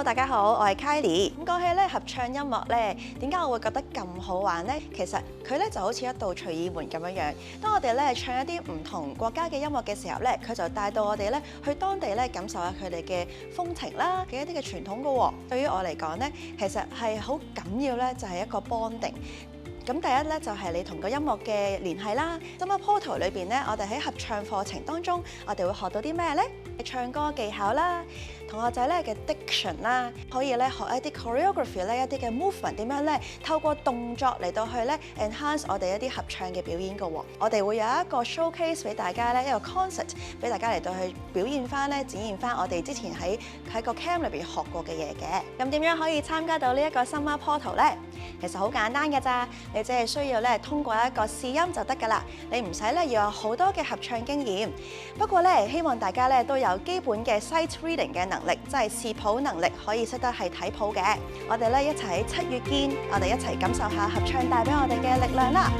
大家好，我係 Kylie。咁講起咧合唱音樂咧，點解我會覺得咁好玩呢？其實佢咧就好似一道隨意門咁樣樣。當我哋咧唱一啲唔同國家嘅音樂嘅時候咧，佢就帶到我哋咧去當地咧感受下佢哋嘅風情啦，嘅一啲嘅傳統㗎喎。對於我嚟講咧，其實係好緊要咧，就係一個 bonding。咁第一咧就係你同個音樂嘅聯繫啦。Summer Portal 裏邊咧，我哋喺合唱課程當中，我哋會學到啲咩呢？唱歌技巧啦，同學仔咧嘅 diction 啦，可以咧學一啲 choreography 咧，一啲嘅 movement 點樣咧，透過動作嚟到去咧 enhance 我哋一啲合唱嘅表演㗎喎。我哋會有一個 showcase 俾大家咧，一個 concert 俾大家嚟到去表現翻咧，展現翻我哋之前喺個 camp 裏邊學過嘅嘢嘅。咁點樣可以參加到呢一個 Summer Portal 咧？其實好簡單㗎咋，你只係需要咧通過一個試音就得㗎啦，你唔使咧要有好多嘅合唱經驗。不過咧，希望大家咧都有基本嘅 sight reading 嘅能力，即係視譜能力，可以識得係睇譜嘅。我哋咧一齊喺7月見，我哋一齊感受下合唱帶俾我哋嘅力量啦！